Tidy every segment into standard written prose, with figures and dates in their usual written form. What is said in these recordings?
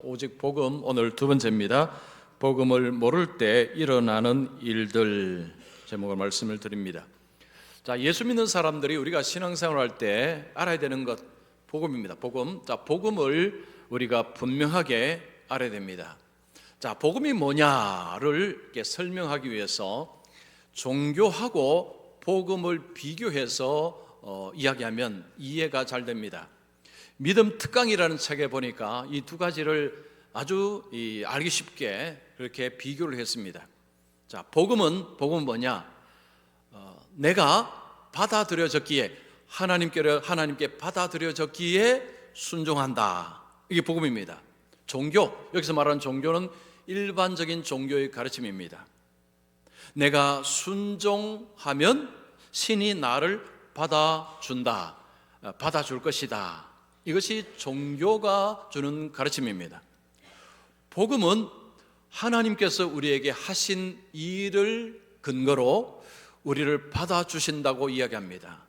오직 복음, 오늘 두 번째입니다. 복음을 모를 때 일어나는 일들, 제목을 말씀을 드립니다. 자, 예수 믿는 사람들이 우리가 신앙생활을 할 때 알아야 되는 것, 복음입니다. 복음. 자, 복음을 우리가 분명하게 알아야 됩니다. 자, 복음이 뭐냐를 이렇게 설명하기 위해서 종교하고 복음을 비교해서 이야기하면 이해가 잘 됩니다. 믿음 특강이라는 책에 보니까 이 두 가지를 아주 알기 쉽게 그렇게 비교를 했습니다. 자, 복음은 뭐냐? 내가 받아들여졌기에 하나님께 받아들여졌기에 순종한다. 이게 복음입니다. 종교, 여기서 말하는 종교는 일반적인 종교의 가르침입니다. 내가 순종하면 신이 나를 받아준다, 받아줄 것이다. 이것이 종교가 주는 가르침입니다. 복음은 하나님께서 우리에게 하신 일을 근거로 우리를 받아주신다고 이야기합니다.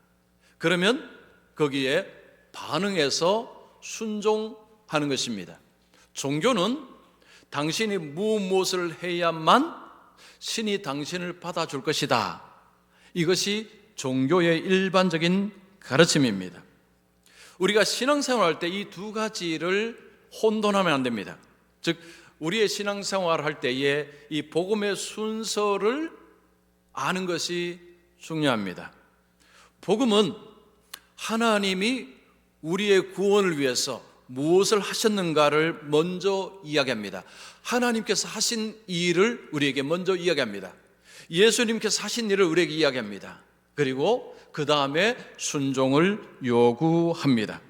그러면 거기에 반응해서 순종하는 것입니다. 종교는 당신이 무엇을 해야만 신이 당신을 받아줄 것이다. 이것이 종교의 일반적인 가르침입니다. 우리가 신앙생활 할 때 이 두 가지를 혼돈하면 안 됩니다. 즉, 우리의 신앙생활 할 때에 이 복음의 순서를 아는 것이 중요합니다. 복음은 하나님이 우리의 구원을 위해서 무엇을 하셨는가를 먼저 이야기합니다. 하나님께서 하신 일을 우리에게 먼저 이야기합니다. 예수님께서 하신 일을 우리에게 이야기합니다. 그리고 그 다음에 순종을 요구합니다.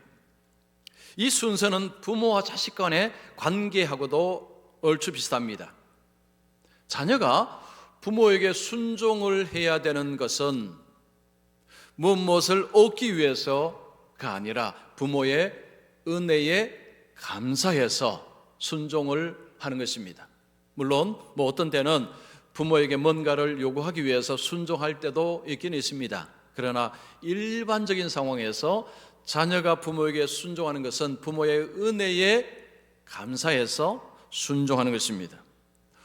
이 순서는 부모와 자식 간의 관계하고도 얼추 비슷합니다. 자녀가 부모에게 순종을 해야 되는 것은 무엇을 얻기 위해서가 아니라 부모의 은혜에 감사해서 순종을 하는 것입니다. 물론 어떤 때는 부모에게 뭔가를 요구하기 위해서 순종할 때도 있긴 있습니다. 그러나 일반적인 상황에서 자녀가 부모에게 순종하는 것은 부모의 은혜에 감사해서 순종하는 것입니다.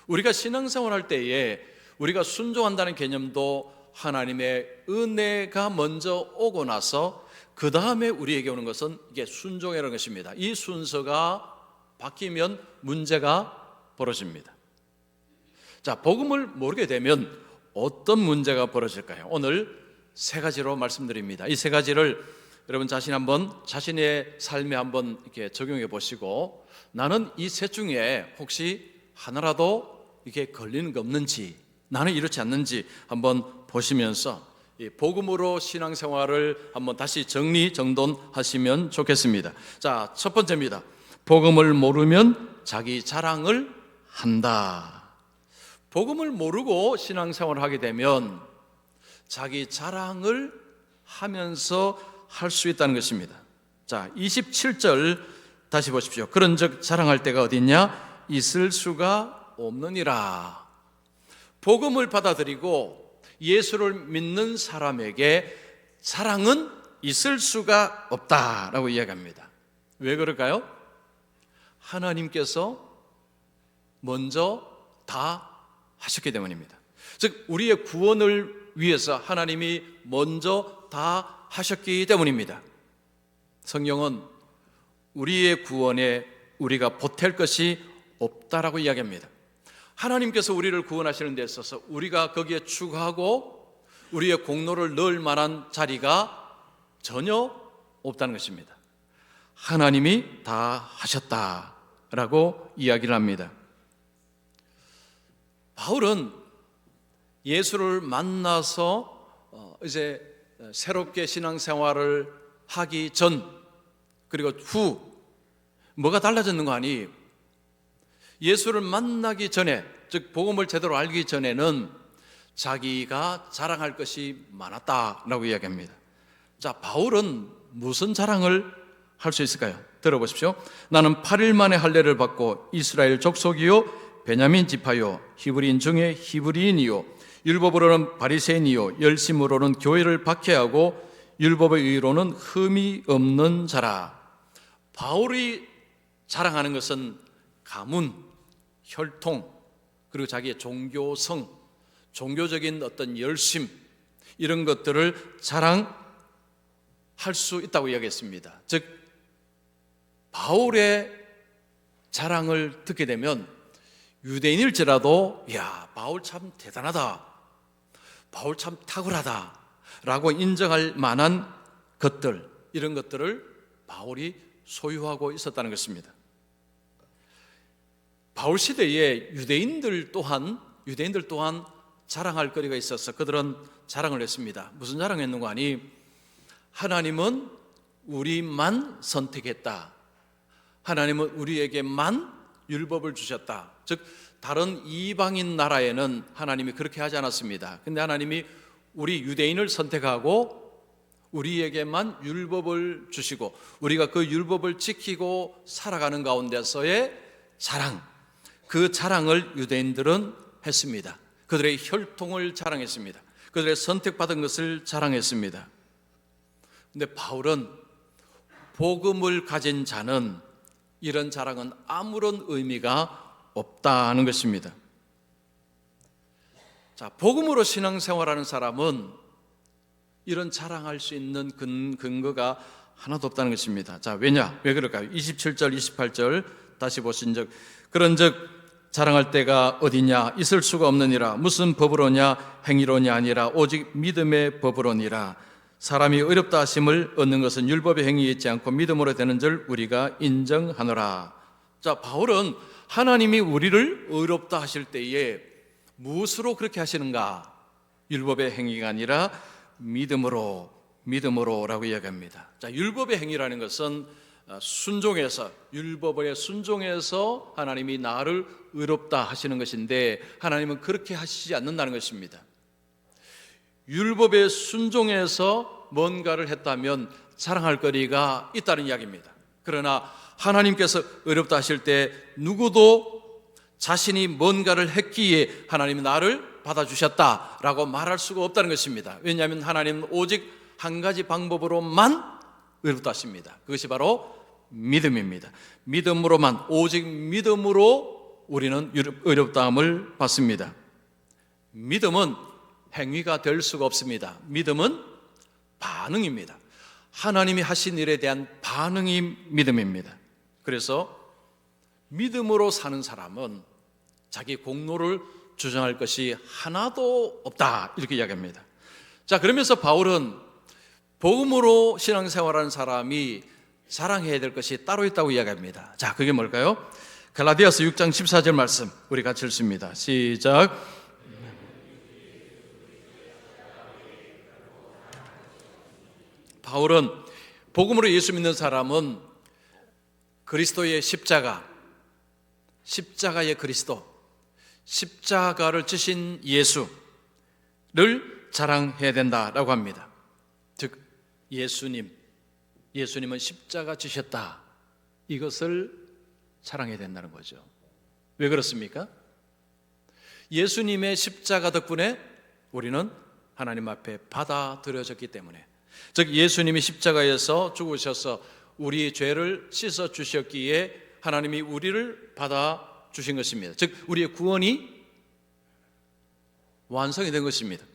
우리가 신앙생활 할 때에 우리가 순종한다는 개념도 하나님의 은혜가 먼저 오고 나서 그 다음에 우리에게 오는 것은 이게 순종이라는 것입니다. 이 순서가 바뀌면 문제가 벌어집니다. 자, 복음을 모르게 되면 어떤 문제가 벌어질까요? 오늘 세 가지로 말씀드립니다. 이 세 가지를 여러분 자신의 삶에 한번 이렇게 적용해 보시고, 나는 이 셋 중에 혹시 하나라도 이게 걸리는 게 없는지, 나는 이렇지 않는지 한번 보시면서 이 복음으로 신앙생활을 한번 다시 정돈하시면 좋겠습니다. 자, 첫 번째입니다. 복음을 모르면 자기 자랑을 한다. 복음을 모르고 신앙생활을 하게 되면 자기 자랑을 하면서 할 수 있다는 것입니다. 자, 27절 다시 보십시오. 그런즉 자랑할 때가 어디 있냐? 있을 수가 없느니라. 복음을 받아들이고 예수를 믿는 사람에게 자랑은 있을 수가 없다라고 이야기합니다. 왜 그럴까요? 하나님께서 먼저 다 하셨기 때문입니다. 즉, 우리의 구원을 위해서 하나님이 먼저 다 하셨기 때문입니다. 성경은 우리의 구원에 우리가 보탤 것이 없다라고 이야기합니다. 하나님께서 우리를 구원하시는 데 있어서 우리가 거기에 추가하고 우리의 공로를 넣을 만한 자리가 전혀 없다는 것입니다. 하나님이 다 하셨다라고 이야기를 합니다. 바울은 예수를 만나서 이제 새롭게 신앙생활을 하기 전 그리고 후 뭐가 달라졌는 거 아니? 예수를 만나기 전에, 즉 복음을 제대로 알기 전에는 자기가 자랑할 것이 많았다라고 이야기합니다. 자, 바울은 무슨 자랑을 할 수 있을까요? 들어보십시오. 나는 8일 만에 할례를 받고 이스라엘 족속이요 베냐민 지파요 히브리인 중에 히브리인이요 율법으로는 바리새인이요 열심으로는 교회를 박해하고 율법의 의로는 흠이 없는 자라. 바울이 자랑하는 것은 가문, 혈통, 그리고 자기의 종교성, 종교적인 어떤 열심, 이런 것들을 자랑할 수 있다고 이야기했습니다. 즉 바울의 자랑을 듣게 되면 유대인일지라도 야, 바울 참 대단하다, 바울 참 탁월하다 라고 인정할 만한 것들, 이런 것들을 바울이 소유하고 있었다는 것입니다. 바울 시대에 유대인들 또한 자랑할 거리가 있어서 그들은 자랑을 했습니다. 무슨 자랑했는가 하니, 하나님은 우리만 선택했다, 하나님은 우리에게만 율법을 주셨다. 즉 다른 이방인 나라에는 하나님이 그렇게 하지 않았습니다. 근데 하나님이 우리 유대인을 선택하고 우리에게만 율법을 주시고 우리가 그 율법을 지키고 살아가는 가운데서의 자랑, 그 자랑을 유대인들은 했습니다. 그들의 혈통을 자랑했습니다. 그들의 선택받은 것을 자랑했습니다. 근데 바울은 복음을 가진 자는 이런 자랑은 아무런 의미가 없다는 것입니다. 자, 복음으로 신앙생활하는 사람은 이런 자랑할 수 있는 근거가 하나도 없다는 것입니다. 자, 왜 그럴까요? 27절, 28절 다시 보신즉 그런즉 자랑할 때가 어디냐, 있을 수가 없느니라. 무슨 법으로냐, 행위로냐 아니라 오직 믿음의 법으로니라. 사람이 의롭다 하심을 얻는 것은 율법의 행위에 있지 않고 믿음으로 되는 줄 우리가 인정하노라. 자, 바울은 하나님이 우리를 의롭다 하실 때에 무엇으로 그렇게 하시는가? 율법의 행위가 아니라 믿음으로라고 이야기합니다. 자, 율법의 행위라는 것은 율법에 순종해서 하나님이 나를 의롭다 하시는 것인데, 하나님은 그렇게 하시지 않는다는 것입니다. 율법에 순종해서 뭔가를 했다면 자랑할 거리가 있다는 이야기입니다. 그러나 하나님께서 의롭다 하실 때 누구도 자신이 뭔가를 했기에 하나님이 나를 받아주셨다라고 말할 수가 없다는 것입니다. 왜냐하면 하나님은 오직 한 가지 방법으로만 의롭다 하십니다. 그것이 바로 믿음입니다. 믿음으로만, 오직 믿음으로 우리는 의롭다함을 받습니다. 믿음은 행위가 될 수가 없습니다. 믿음은 반응입니다. 하나님이 하신 일에 대한 반응이 믿음입니다. 그래서 믿음으로 사는 사람은 자기 공로를 주장할 것이 하나도 없다, 이렇게 이야기합니다. 자, 그러면서 바울은 복음으로 신앙생활하는 사람이 자랑해야 될 것이 따로 있다고 이야기합니다. 자, 그게 뭘까요? 갈라디아서 6장 14절 말씀 우리 같이 읽습니다. 시작. 바울은 복음으로 예수 믿는 사람은 그리스도의 십자가의 그리스도, 십자가를 지신 예수를 자랑해야 된다라고 합니다. 즉 예수님은 십자가 지셨다, 이것을 자랑해야 된다는 거죠. 왜 그렇습니까? 예수님의 십자가 덕분에 우리는 하나님 앞에 받아들여졌기 때문에, 즉 예수님이 십자가에서 죽으셔서 우리 죄를 씻어 주셨기에 하나님이 우리를 받아 주신 것입니다. 즉 우리의 구원이 완성이 된 것입니다.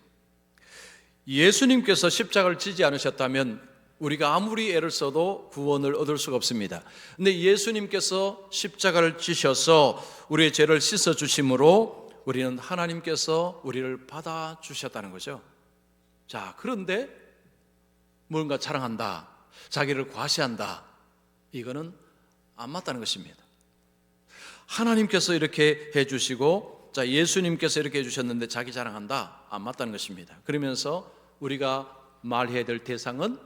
예수님께서 십자가를 지지 않으셨다면 우리가 아무리 애를 써도 구원을 얻을 수가 없습니다. 그런데 예수님께서 십자가를 지셔서 우리의 죄를 씻어 주심으로 우리는 하나님께서 우리를 받아 주셨다는 거죠. 자, 그런데 뭔가 자랑한다, 자기를 과시한다, 이거는 안 맞다는 것입니다. 하나님께서 이렇게 해주시고, 자, 예수님께서 이렇게 해주셨는데 자기 자랑한다, 안 맞다는 것입니다. 그러면서 우리가 말해야 될 대상은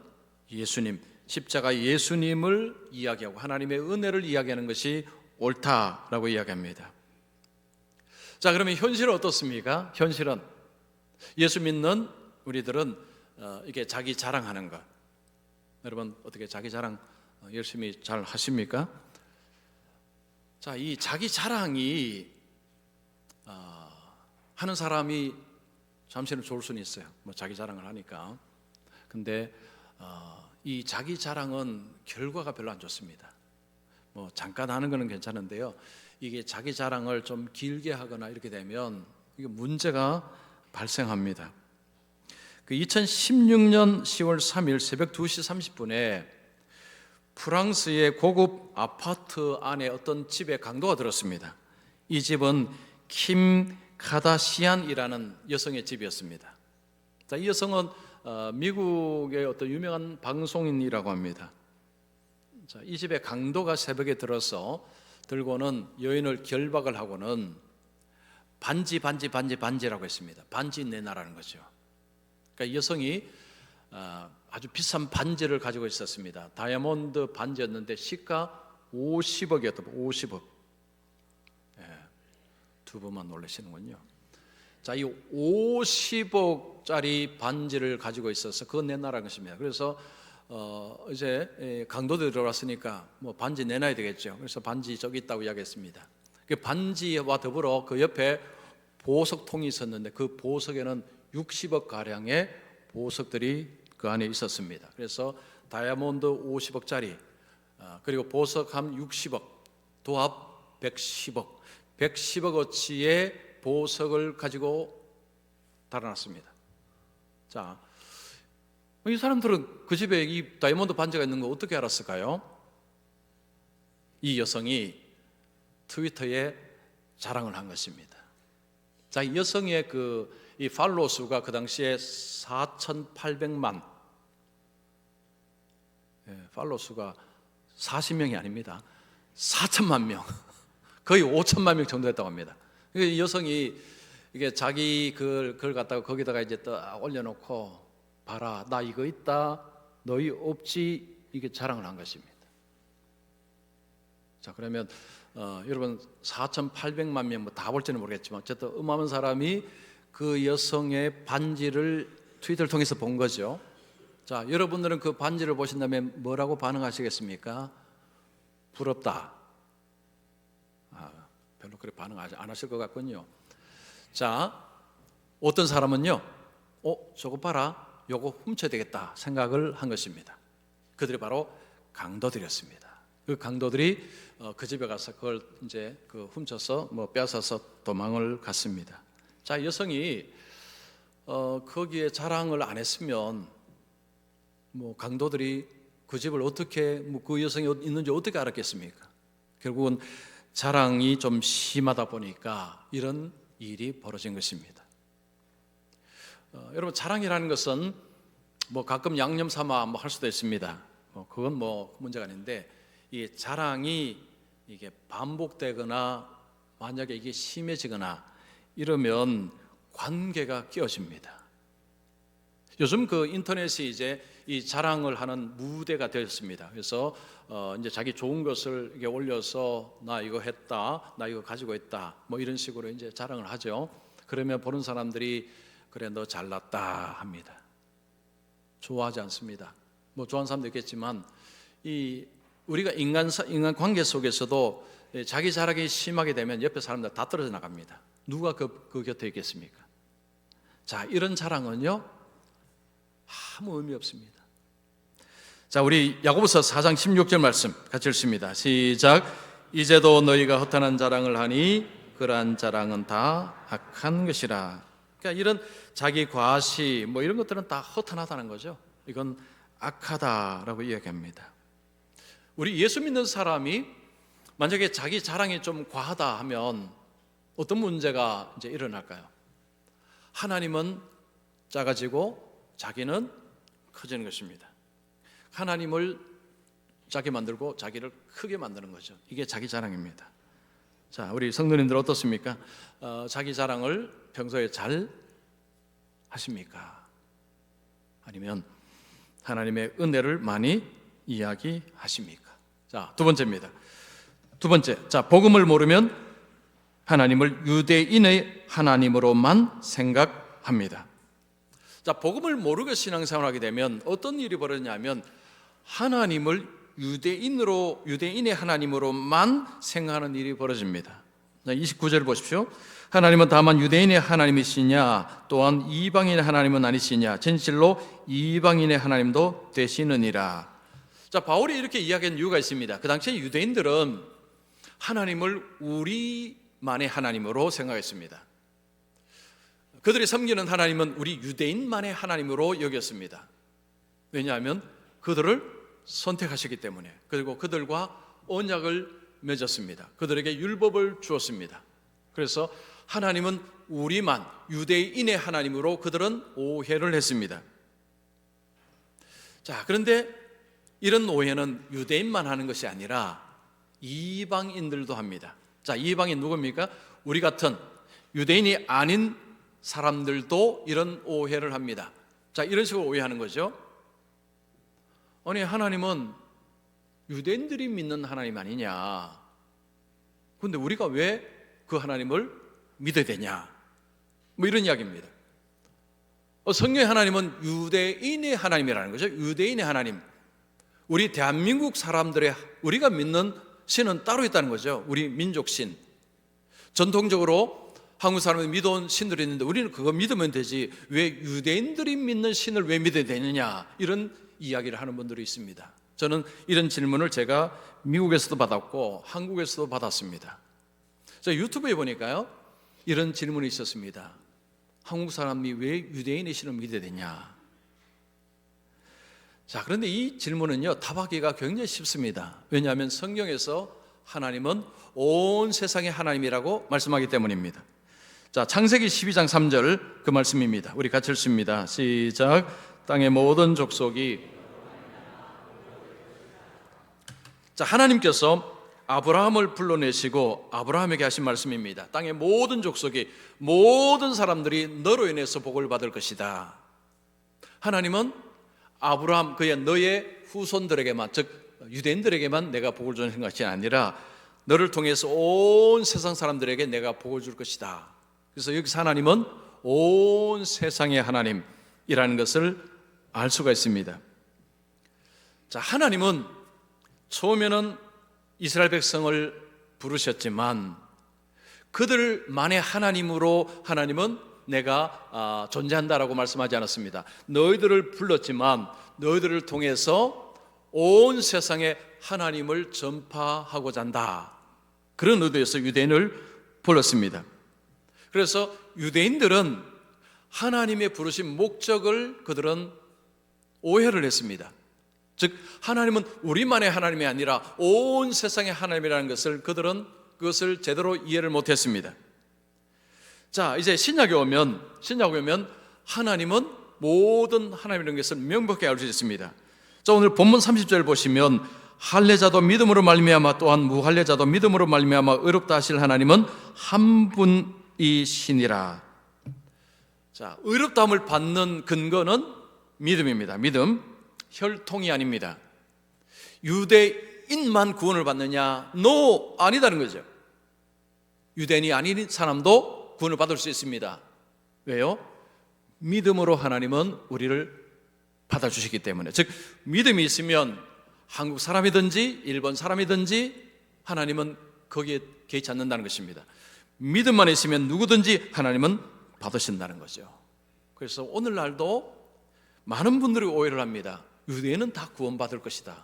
예수님, 십자가 예수님을 이야기하고 하나님의 은혜를 이야기하는 것이 옳다라고 이야기합니다. 자, 그러면 현실은 어떻습니까? 현실은 예수 믿는 우리들은 이게 자기 자랑하는 것, 여러분 어떻게 자기 자랑 열심히 잘 하십니까? 자, 이 자기 자랑이 하는 사람이 잠시는 좋을 수는 있어요. 뭐 자기 자랑을 하니까. 근데 이 자기 자랑은 결과가 별로 안 좋습니다. 뭐 잠깐 하는 거는 괜찮은데요. 이게 자기 자랑을 좀 길게 하거나 이렇게 되면 이게 문제가 발생합니다. 그 2016년 10월 3일 새벽 2시 30분에 프랑스의 고급 아파트 안에 어떤 집에 강도가 들었습니다. 이 집은 킴 카다시안이라는 여성의 집이었습니다. 자, 이 여성은 미국의 어떤 유명한 방송인이라고 합니다. 자, 이 집에 강도가 새벽에 들고는 여인을 결박을 하고는 반지라고 했습니다. 반지 내놔라는 거죠. 그러니까 이 여성이 아주 비싼 반지를 가지고 있었습니다. 다이아몬드 반지였는데 시가 50억이었던 50억. 두 분만 놀라시는군요. 자, 이 50억짜리 반지를 가지고 있어서 그거 내놔라는 것입니다. 그래서 이제 강도들이 들어왔으니까 뭐 반지 내놔야 되겠죠. 그래서 반지 저기 있다고 이야기했습니다. 그 반지와 더불어 그 옆에 보석통이 있었는데 그 보석에는 60억 가량의 보석들이 그 안에 있었습니다. 그래서 다이아몬드 50억짜리 그리고 보석 한 60억 도합 110억어치의 보석을 가지고 달아났습니다. 자, 이 사람들은 그 집에 이 다이아몬드 반지가 있는 거 어떻게 알았을까요? 이 여성이 트위터에 자랑을 한 것입니다. 자, 이 여성의 이 팔로워 수가 그 당시에 4,800만, 팔로워 수가 40명이 아닙니다. 4천만 명, 거의 5천만 명 정도 됐다고 합니다. 이 여성이 이게 자기 글 갖다가 거기다가 이제 딱 올려놓고 봐라, 나 이거 있다, 너희 없지, 이게 자랑을 한 것입니다. 자, 그러면 여러분 4,800만 명 뭐 다 볼지는 모르겠지만 어쨌든 어마어마한 사람이 그 여성의 반지를 트위터를 통해서 본 거죠. 자, 여러분들은 그 반지를 보신다면 뭐라고 반응하시겠습니까? 부럽다. 별로 그렇게 반응 안 하실 것 같군요. 자, 어떤 사람은요, 저거 봐라, 요거 훔쳐야 되겠다 생각을 한 것입니다. 그들이 바로 강도들이었습니다. 그 강도들이 그 집에 가서 그걸 이제 훔쳐서 빼앗아서 도망을 갔습니다. 자, 여성이 거기에 자랑을 안 했으면 강도들이 그 집을 어떻게 그 여성이 있는지 어떻게 알았겠습니까? 결국은 자랑이 좀 심하다 보니까 이런 일이 벌어진 것입니다. 여러분, 자랑이라는 것은 가끔 양념 삼아 할 수도 있습니다. 그건 문제가 아닌데, 이 자랑이 이게 반복되거나 만약에 이게 심해지거나 이러면 관계가 깨어집니다. 요즘 인터넷이 이제 이 자랑을 하는 무대가 되었습니다. 그래서 이제 자기 좋은 것을 이게 올려서 나 이거 했다, 나 이거 가지고 있다, 이런 식으로 이제 자랑을 하죠. 그러면 보는 사람들이 그래, 너 잘났다 합니다. 좋아하지 않습니다. 좋아하는 사람도 있겠지만 우리가 인간 관계 속에서도 자기 자랑이 심하게 되면 옆에 사람들 다 떨어져 나갑니다. 누가 그 곁에 있겠습니까? 자, 이런 자랑은요 아무 의미 없습니다. 자, 우리 야고보서 4장 16절 말씀 같이 읽습니다. 시작. 이제도 너희가 허탄한 자랑을 하니 그러한 자랑은 다 악한 것이라. 그러니까 이런 자기 과시 이런 것들은 다 허탄하다는 거죠. 이건 악하다라고 이야기합니다. 우리 예수 믿는 사람이 만약에 자기 자랑이 좀 과하다 하면 어떤 문제가 이제 일어날까요? 하나님은 작아지고 자기는 커지는 것입니다. 하나님을 작게 만들고 자기를 크게 만드는 거죠. 이게 자기 자랑입니다. 자, 우리 성도님들 어떻습니까? 자기 자랑을 평소에 잘 하십니까? 아니면 하나님의 은혜를 많이 이야기하십니까? 자, 두 번째입니다. 두 번째, 자, 복음을 모르면 하나님을 유대인의 하나님으로만 생각합니다. 자, 복음을 모르고 신앙생활을 하게 되면 어떤 일이 벌어지냐면 하나님을 유대인의 하나님으로만 생각하는 일이 벌어집니다. 자, 29절 보십시오. 하나님은 다만 유대인의 하나님이시냐, 또한 이방인의 하나님은 아니시냐, 진실로 이방인의 하나님도 되시느니라. 자, 바울이 이렇게 이야기한 이유가 있습니다. 그 당시에 유대인들은 하나님을 우리만의 하나님으로 생각했습니다. 그들이 섬기는 하나님은 우리 유대인만의 하나님으로 여겼습니다. 왜냐하면 그들을 선택하셨기 때문에, 그리고 그들과 언약을 맺었습니다. 그들에게 율법을 주었습니다. 그래서 하나님은 우리만, 유대인의 하나님으로 그들은 오해를 했습니다. 자, 그런데 이런 오해는 유대인만 하는 것이 아니라 이방인들도 합니다. 자, 이방인 누굽니까? 우리 같은 유대인이 아닌 사람들도 이런 오해를 합니다. 자, 이런 식으로 오해하는 거죠. 아니, 하나님은 유대인들이 믿는 하나님 아니냐? 그런데 우리가 왜 그 하나님을 믿어야 되냐? 뭐 이런 이야기입니다. 성경의 하나님은 유대인의 하나님이라는 거죠. 유대인의 하나님. 우리 대한민국 사람들의, 우리가 믿는 신은 따로 있다는 거죠. 우리 민족 신. 전통적으로 한국 사람이 믿어온 신들이 있는데 우리는 그거 믿으면 되지, 왜 유대인들이 믿는 신을 왜 믿어야 되느냐, 이런 이야기를 하는 분들이 있습니다. 저는 이런 질문을 제가 미국에서도 받았고 한국에서도 받았습니다. 저 유튜브에 보니까요, 이런 질문이 있었습니다. 한국 사람이 왜 유대인의 신을 믿어야 되냐? 자, 그런데 이 질문은요, 답하기가 굉장히 쉽습니다. 왜냐하면 성경에서 하나님은 온 세상의 하나님이라고 말씀하기 때문입니다. 자, 창세기 12장 3절 그 말씀입니다. 우리 같이 읽습니다. 시작. 땅의 모든 족속이, 자, 하나님께서 아브라함을 불러내시고 아브라함에게 하신 말씀입니다. 땅의 모든 족속이, 모든 사람들이 너로 인해서 복을 받을 것이다. 하나님은 아브라함, 그의 너의 후손들에게만, 즉 유대인들에게만 내가 복을 주는 것이 아니라 너를 통해서 온 세상 사람들에게 내가 복을 줄 것이다. 그래서 여기서 하나님은 온 세상의 하나님이라는 것을 알 수가 있습니다. 자, 하나님은 처음에는 이스라엘 백성을 부르셨지만 그들만의 하나님으로 하나님은 내가 존재한다라고 말씀하지 않았습니다. 너희들을 불렀지만 너희들을 통해서 온 세상에 하나님을 전파하고자 한다. 그런 의도에서 유대인을 불렀습니다. 그래서 유대인들은 하나님의 부르신 목적을 그들은 오해를 했습니다. 즉 하나님은 우리만의 하나님이 아니라 온 세상의 하나님이라는 것을 그들은 그것을 제대로 이해를 못했습니다. 자, 이제 신약에 오면 하나님은 모든 하나님이라는 것을 명백하게 알 수 있습니다. 자, 오늘 본문 30절 보시면 할례자도 믿음으로 말미암아 또한 무할례자도 믿음으로 말미암아 의롭다 하실 하나님은 한 분이시니라. 자, 의롭다함을 받는 근거는 믿음입니다. 믿음. 혈통이 아닙니다. 유대인만 구원을 받느냐? No, 아니다는 거죠. 유대인이 아닌 사람도 구원을 받을 수 있습니다. 왜요? 믿음으로 하나님은 우리를 받아주시기 때문에. 즉 믿음이 있으면 한국 사람이든지 일본 사람이든지 하나님은 거기에 개의치 않는다는 것입니다. 믿음만 있으면 누구든지 하나님은 받으신다는 거죠. 그래서 오늘날도 많은 분들이 오해를 합니다. 유대인은 다 구원받을 것이다.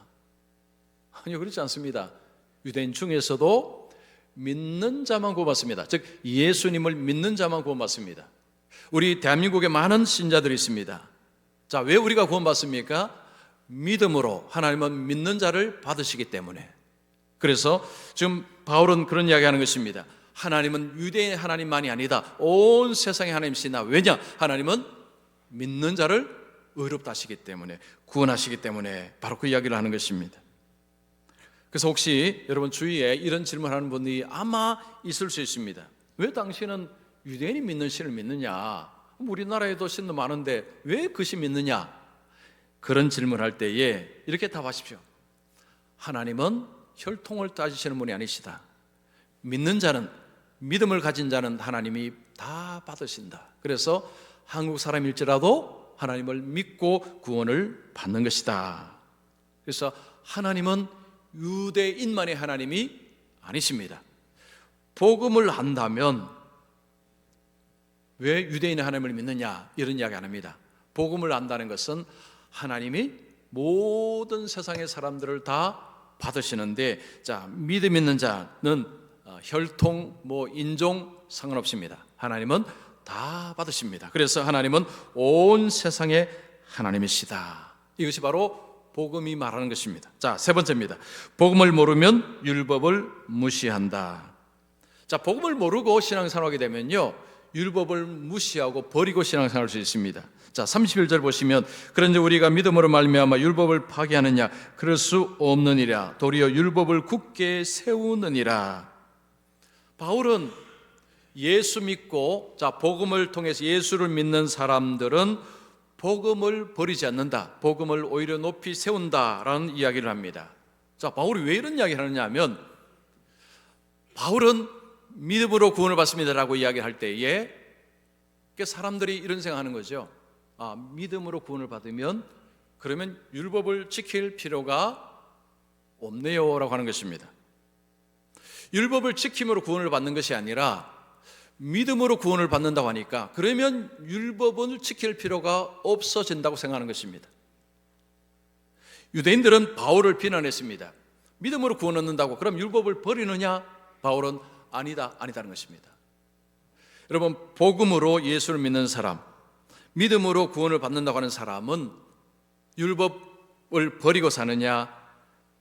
아니요, 그렇지 않습니다. 유대인 중에서도 믿는 자만 구원받습니다. 즉 예수님을 믿는 자만 구원받습니다. 우리 대한민국에 많은 신자들이 있습니다. 자, 왜 우리가 구원받습니까? 믿음으로. 하나님은 믿는 자를 받으시기 때문에. 그래서 지금 바울은 그런 이야기하는 것입니다. 하나님은 유대인의 하나님만이 아니다. 온 세상의 하나님이시나. 왜냐? 하나님은 믿는 자를 의롭다 하시기 때문에, 구원하시기 때문에 바로 그 이야기를 하는 것입니다. 그래서 혹시 여러분 주위에 이런 질문하는 분이 아마 있을 수 있습니다. 왜 당신은 유대인이 믿는 신을 믿느냐? 우리나라에도 신도 많은데 왜 그 신 믿느냐? 그런 질문할 때에 이렇게 답하십시오. 하나님은 혈통을 따지시는 분이 아니시다. 믿는 자는, 믿음을 가진 자는 하나님이 다 받으신다. 그래서 한국 사람일지라도 하나님을 믿고 구원을 받는 것이다. 그래서 하나님은 유대인만의 하나님이 아니십니다. 복음을 안다면 왜 유대인의 하나님을 믿느냐? 이런 이야기 안 합니다. 복음을 안다는 것은 하나님이 모든 세상의 사람들을 다 받으시는데, 자, 믿음 있는 자는 혈통, 인종 상관없습니다. 하나님은 다 받으십니다. 그래서 하나님은 온 세상의 하나님이시다. 이것이 바로 복음이 말하는 것입니다. 자, 세 번째입니다. 복음을 모르면 율법을 무시한다. 자, 복음을 모르고 신앙생활하게 되면요, 율법을 무시하고 버리고 신앙생활할 수 있습니다. 자, 31절 보시면, 그런데 우리가 믿음으로 말미암아 율법을 파기하느냐? 그럴 수 없느니라. 도리어 율법을 굳게 세우느니라. 바울은 예수 믿고, 자, 복음을 통해서 예수를 믿는 사람들은 복음을 버리지 않는다, 복음을 오히려 높이 세운다라는 이야기를 합니다. 자, 바울이 왜 이런 이야기를 하느냐 하면, 바울은 믿음으로 구원을 받습니다라고 이야기할 때에 사람들이 이런 생각하는 거죠. 믿음으로 구원을 받으면 그러면 율법을 지킬 필요가 없네요 라고 하는 것입니다. 율법을 지킴으로 구원을 받는 것이 아니라 믿음으로 구원을 받는다고 하니까 그러면 율법을 지킬 필요가 없어진다고 생각하는 것입니다. 유대인들은 바울을 비난했습니다. 믿음으로 구원 얻는다고 그럼 율법을 버리느냐? 바울은 아니다는 것입니다. 여러분, 복음으로 예수를 믿는 사람, 믿음으로 구원을 받는다고 하는 사람은 율법을 버리고 사느냐?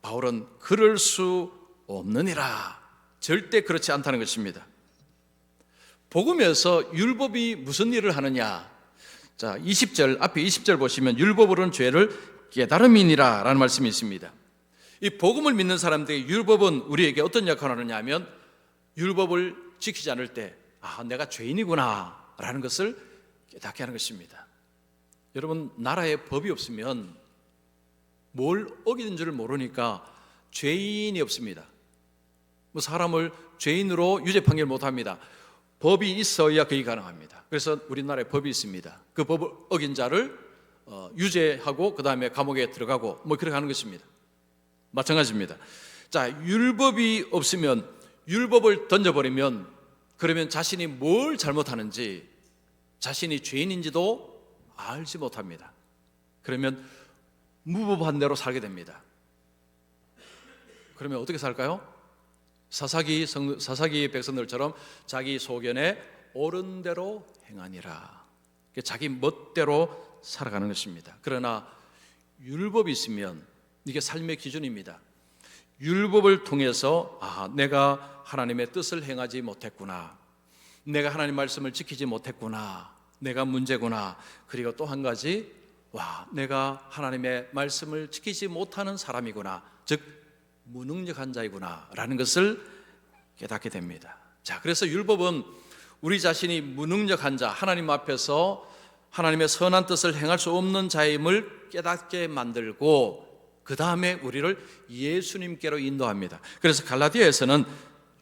바울은 그럴 수 없느니라. 절대 그렇지 않다는 것입니다. 복음에서 율법이 무슨 일을 하느냐? 자, 20절, 앞에 20절 보시면 율법으로는 죄를 깨달음이니라 라는 말씀이 있습니다. 이 복음을 믿는 사람들의 율법은 우리에게 어떤 역할을 하느냐 하면 율법을 지키지 않을 때 내가 죄인이구나 라는 것을 깨닫게 하는 것입니다. 여러분, 나라에 법이 없으면 뭘 어기는 줄 모르니까 죄인이 없습니다. 사람을 죄인으로 유죄 판결 못합니다. 법이 있어야 그게 가능합니다. 그래서 우리나라에 법이 있습니다. 그 법을 어긴 자를 유죄하고 그 다음에 감옥에 들어가고 그렇게 하는 것입니다. 마찬가지입니다. 자, 율법이 없으면, 율법을 던져버리면 그러면 자신이 뭘 잘못하는지, 자신이 죄인인지도 알지 못합니다. 그러면 무법한 대로 살게 됩니다. 그러면 어떻게 살까요? 사사기 백성들처럼 자기 소견에 옳은 대로 행하니라. 자기 멋대로 살아가는 것입니다. 그러나 율법이 있으면 이게 삶의 기준입니다. 율법을 통해서 내가 하나님의 뜻을 행하지 못했구나, 내가 하나님 말씀을 지키지 못했구나, 내가 문제구나. 그리고 또 한 가지, 내가 하나님의 말씀을 지키지 못하는 사람이구나, 즉 무능력한 자이구나 라는 것을 깨닫게 됩니다. 자, 그래서 율법은 우리 자신이 무능력한 자, 하나님 앞에서 하나님의 선한 뜻을 행할 수 없는 자임을 깨닫게 만들고 그 다음에 우리를 예수님께로 인도합니다. 그래서 갈라디아에서는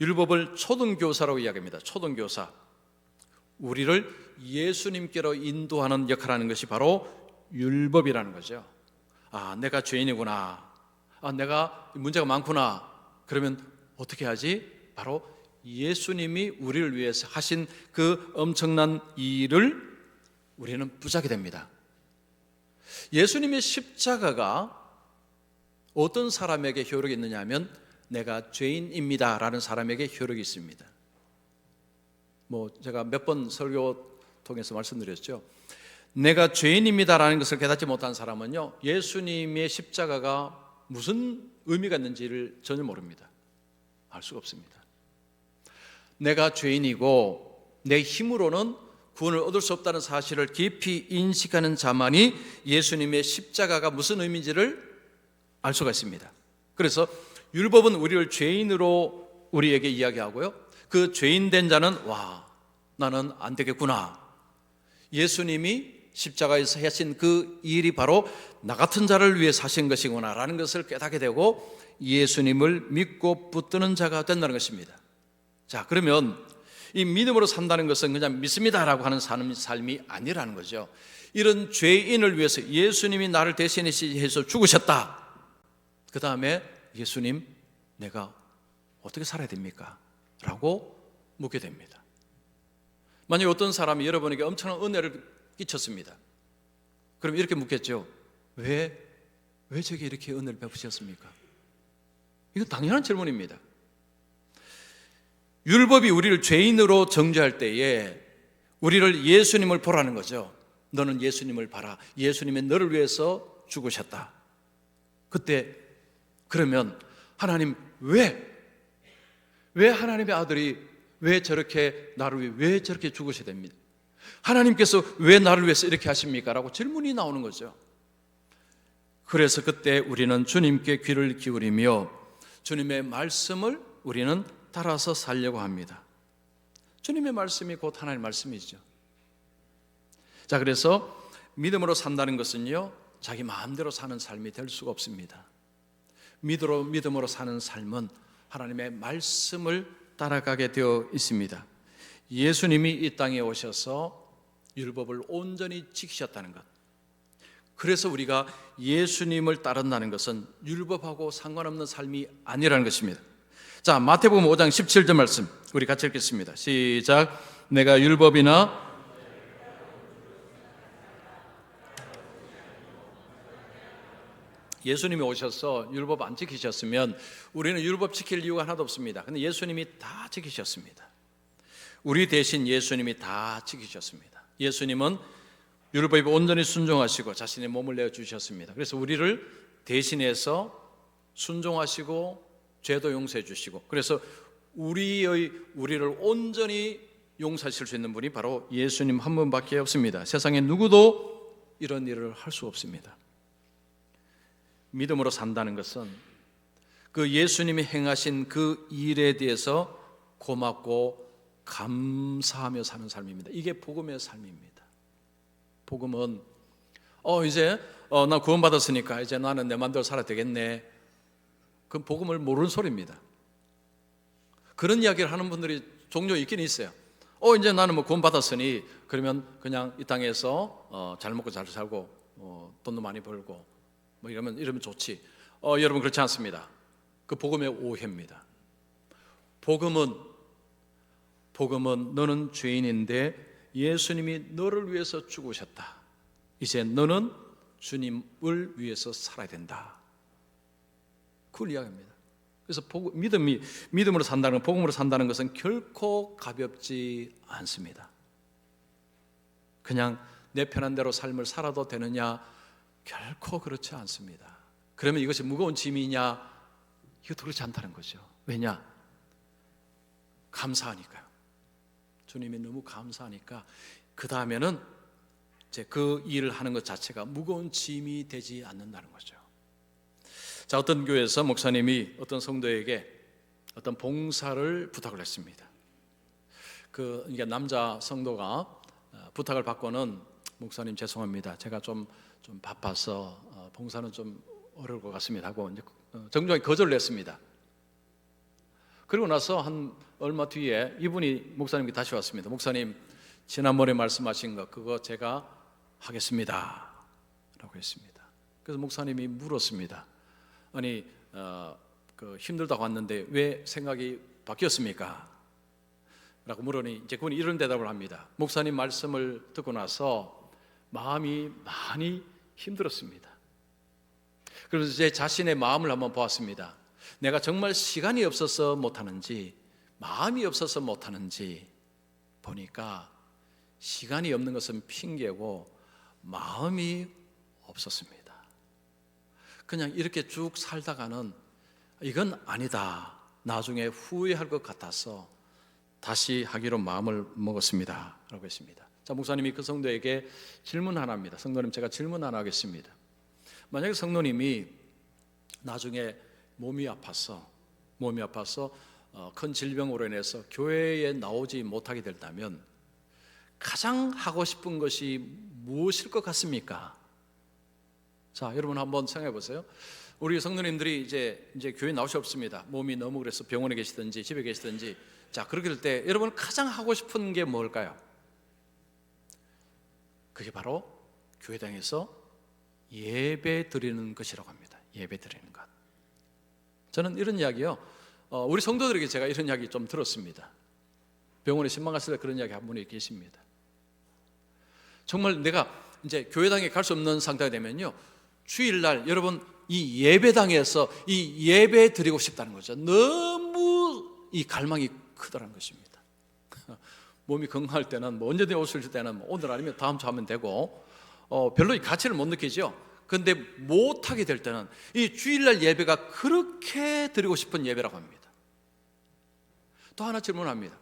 율법을 초등교사라고 이야기합니다. 초등교사. 우리를 예수님께로 인도하는 역할을 하는 것이 바로 율법이라는 거죠. 내가 죄인이구나, 내가 문제가 많구나. 그러면 어떻게 하지? 바로 예수님이 우리를 위해서 하신 그 엄청난 일을 우리는 붙잡게 됩니다. 예수님의 십자가가 어떤 사람에게 효력이 있느냐 하면 내가 죄인입니다 라는 사람에게 효력이 있습니다. 제가 몇 번 설교 통해서 말씀드렸죠. 내가 죄인입니다 라는 것을 깨닫지 못한 사람은요, 예수님의 십자가가 무슨 의미가 있는지를 전혀 모릅니다. 알 수가 없습니다. 내가 죄인이고 내 힘으로는 구원을 얻을 수 없다는 사실을 깊이 인식하는 자만이 예수님의 십자가가 무슨 의미인지를 알 수가 있습니다. 그래서 율법은 우리를 죄인으로 우리에게 이야기하고요, 그 죄인 된 자는 나는 안 되겠구나, 예수님이 십자가에서 하신 그 일이 바로 나 같은 자를 위해 사신 것이구나 라는 것을 깨닫게 되고 예수님을 믿고 붙드는 자가 된다는 것입니다. 자, 그러면 이 믿음으로 산다는 것은 그냥 믿습니다라고 하는 삶이 아니라는 거죠. 이런 죄인을 위해서 예수님이 나를 대신해서 죽으셨다. 그 다음에 예수님, 내가 어떻게 살아야 됩니까? 라고 묻게 됩니다. 만약 어떤 사람이 여러분에게 엄청난 은혜를 끼쳤습니다. 그럼 이렇게 묻겠죠. 왜 왜 저게 이렇게 은혜를 베푸셨습니까? 이건 당연한 질문입니다. 율법이 우리를 죄인으로 정죄할 때에 우리를 예수님을 보라는 거죠. 너는 예수님을 봐라. 예수님이 너를 위해서 죽으셨다. 그때 그러면 하나님 왜 하나님의 아들이 왜 저렇게 나를 위해 왜 저렇게 죽으셔야 됩니다? 하나님께서 왜 나를 위해서 이렇게 하십니까? 라고 질문이 나오는 거죠. 그래서 그때 우리는 주님께 귀를 기울이며 주님의 말씀을 우리는 따라서 살려고 합니다. 주님의 말씀이 곧 하나님의 말씀이죠. 자, 그래서 믿음으로 산다는 것은요, 자기 마음대로 사는 삶이 될 수가 없습니다. 믿음으로 사는 삶은 하나님의 말씀을 따라가게 되어 있습니다. 예수님이 이 땅에 오셔서 율법을 온전히 지키셨다는 것, 그래서 우리가 예수님을 따른다는 것은 율법하고 상관없는 삶이 아니라는 것입니다. 자, 마태복음 5장 17절 말씀 우리 같이 읽겠습니다. 시작. 내가 율법이나 예수님이 오셔서 율법 안 지키셨으면 우리는 율법 지킬 이유가 하나도 없습니다. 근데 예수님이 다 지키셨습니다. 우리 대신 예수님이 다 지키셨습니다. 예수님은 율법에 온전히 순종하시고 자신의 몸을 내어주셨습니다. 그래서 우리를 대신해서 순종하시고 죄도 용서해 주시고, 그래서 우리를 온전히 용서하실 수 있는 분이 바로 예수님 한 분밖에 없습니다. 세상에 누구도 이런 일을 할 수 없습니다. 믿음으로 산다는 것은 그 예수님이 행하신 그 일에 대해서 고맙고 감사하며 사는 삶입니다. 이게 복음의 삶입니다. 복음은 이제 나 구원받았으니까 이제 나는 내 마음대로 살아야 되겠네. 그건 복음을 모르는 소리입니다. 그런 이야기를 하는 분들이 종종 있긴 있어요. 이제 나는 뭐 구원받았으니 그러면 그냥 이 땅에서 잘 먹고 잘 살고 돈도 많이 벌고 뭐 이러면 좋지. 여러분 그렇지 않습니다. 그 복음의 오해입니다. 복음은 너는 죄인인데 예수님이 너를 위해서 죽으셨다. 이제 너는 주님을 위해서 살아야 된다. 그걸 이야기합니다. 그래서 믿음으로 산다는, 복음으로 산다는 것은 결코 가볍지 않습니다. 그냥 내 편한 대로 삶을 살아도 되느냐? 결코 그렇지 않습니다. 그러면 이것이 무거운 짐이냐? 이것도 그렇지 않다는 거죠. 왜냐? 감사하니까요. 주님이 너무 감사하니까 그 다음에는 이제 그 일을 하는 것 자체가 무거운 짐이 되지 않는다는 거죠. 자, 어떤 교회에서 목사님이 어떤 성도에게 어떤 봉사를 부탁을 했습니다. 이게 남자 성도가 부탁을 받고는 목사님 죄송합니다. 제가 좀 바빠서 봉사는 좀 어려울 것 같습니다 하고 이제 정중하게 거절을 했습니다. 그리고 나서 한 얼마 뒤에 이분이 목사님께 다시 왔습니다. 목사님, 지난번에 말씀하신 거 그거 제가 하겠습니다 라고 했습니다. 그래서 목사님이 물었습니다. 아니 힘들다고 왔는데 왜 생각이 바뀌었습니까? 라고 물으니 이제 그분이 이런 대답을 합니다. 목사님 말씀을 듣고 나서 마음이 많이 힘들었습니다. 그래서 제 자신의 마음을 한번 보았습니다. 내가 정말 시간이 없어서 못하는지 마음이 없어서 못하는지 보니까 시간이 없는 것은 핑계고 마음이 없었습니다. 그냥 이렇게 쭉 살다가는 이건 아니다, 나중에 후회할 것 같아서 다시 하기로 마음을 먹었습니다 라고 했습니다. 자, 목사님이 그 성도에게 질문 하나 합니다. 성도님, 제가 질문 하나 하겠습니다. 만약에 성도님이 나중에 몸이 아파서 큰 질병으로 인해서 교회에 나오지 못하게 된다면 가장 하고 싶은 것이 무엇일 것 같습니까? 자, 여러분 한번 생각해 보세요. 우리 성도님들이 이제 교회 나올 수 없습니다. 몸이 너무 그래서 병원에 계시든지 집에 계시든지, 자, 그렇게 될 때 여러분 가장 하고 싶은 게 뭘까요? 그게 바로 교회당에서 예배 드리는 것이라고 합니다. 예배 드리는 것. 저는 이런 이야기요, 우리 성도들에게 제가 이런 이야기 좀 들었습니다. 병원에 신방 갔을 때 그런 이야기 한 분이 계십니다. 정말 내가 이제 교회당에 갈 수 없는 상태가 되면요, 주일날 여러분 이 예배당에서 이 예배 드리고 싶다는 거죠. 너무 이 갈망이 크다는 것입니다. 몸이 건강할 때는 뭐 언제든 옷을 줄 때는 뭐 오늘 아니면 다음 주 하면 되고 별로 이 가치를 못 느끼죠. 그런데 못하게 될 때는 이 주일날 예배가 그렇게 드리고 싶은 예배라고 합니다. 또 하나 질문합니다.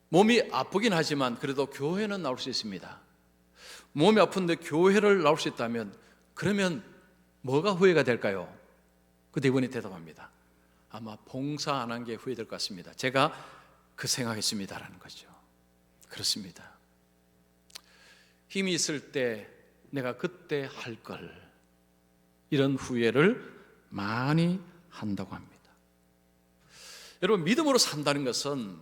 몸이 아프긴 하지만 그래도 교회는 나올 수 있습니다. 몸이 아픈데 교회를 나올 수 있다면 그러면 뭐가 후회가 될까요? 그때 이분이 대답합니다. 아마 봉사 안 한 게 후회될 것 같습니다. 제가 그 생각했습니다라는 거죠. 그렇습니다. 힘이 있을 때 내가 그때 할 걸, 이런 후회를 많이 한다고 합니다. 여러분, 믿음으로 산다는 것은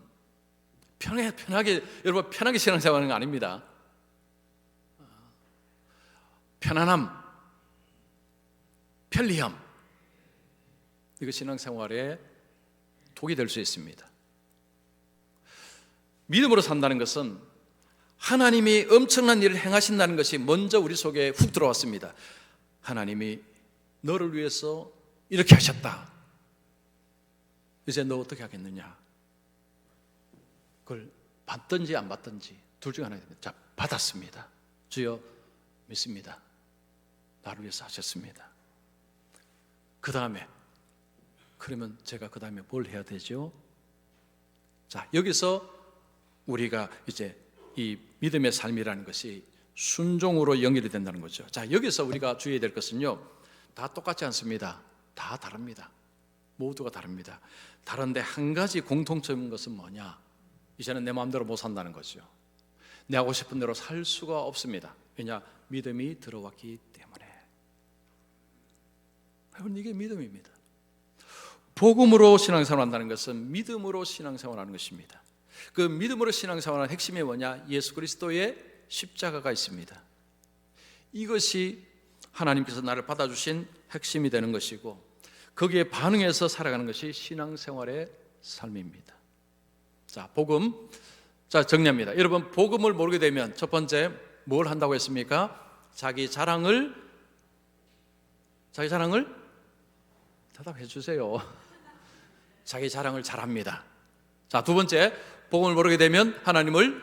편하게 여러분 편하게 신앙생활하는 거 아닙니다. 편안함, 편리함, 이거 신앙생활에 독이 될 수 있습니다. 믿음으로 산다는 것은 하나님이 엄청난 일을 행하신다는 것이 먼저 우리 속에 훅 들어왔습니다. 하나님이 너를 위해서 이렇게 하셨다. 이제 너 어떻게 하겠느냐? 그걸 받든지 안 받든지 둘 중 하나입니다. 자, 받았습니다. 주여 믿습니다. 나를 위해서 하셨습니다. 그 다음에 그러면 제가 그 다음에 뭘 해야 되죠? 자, 여기서 우리가 이제 이 믿음의 삶이라는 것이 순종으로 연결이 된다는 거죠. 자, 여기서 우리가 주의해야 될 것은요, 다 똑같지 않습니다. 다 다릅니다. 모두가 다릅니다. 다른데 한 가지 공통점인 것은 뭐냐? 이제는 내 마음대로 못 산다는 거죠. 내 하고 싶은 대로 살 수가 없습니다. 왜냐? 믿음이 들어왔기 때문에. 여러분, 이게 믿음입니다. 복음으로 신앙생활 한다는 것은 믿음으로 신앙생활하는 것입니다. 그 믿음으로 신앙생활하는 핵심이 뭐냐? 예수 그리스도의 십자가가 있습니다. 이것이 하나님께서 나를 받아주신 핵심이 되는 것이고, 거기에 반응해서 살아가는 것이 신앙생활의 삶입니다. 자, 복음. 자, 정리합니다. 여러분, 복음을 모르게 되면 첫 번째 뭘 한다고 했습니까? 자기 자랑을 대답해 주세요. 자기 자랑을 잘합니다. 자, 두 번째, 복음을 모르게 되면 하나님을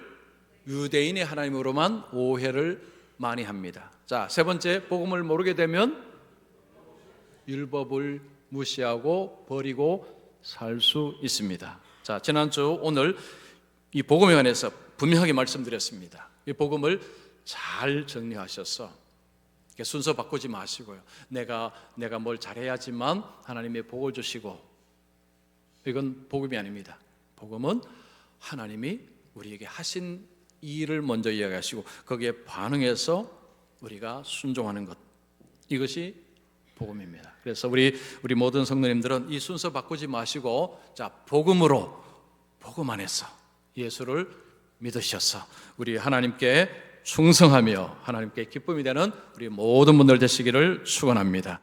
유대인의 하나님으로만 오해를 많이 합니다. 자, 세 번째, 복음을 모르게 되면 율법을 무시하고 버리고 살 수 있습니다. 자, 지난주 오늘 이 복음에 관해서 분명하게 말씀드렸습니다. 이 복음을 잘 정리하셔서 순서 바꾸지 마시고요. 내가 뭘 잘해야지만 하나님의 복을 주시고, 이건 복음이 아닙니다. 복음은 하나님이 우리에게 하신 일을 먼저 이야기하시고 거기에 반응해서 우리가 순종하는 것, 이것이 복음입니다. 그래서 우리 모든 성도님들은 이 순서 바꾸지 마시고, 자, 복음으로, 복음 안에서 예수를 믿으셔서 우리 하나님께 충성하며 하나님께 기쁨이 되는 우리 모든 분들 되시기를 축원합니다.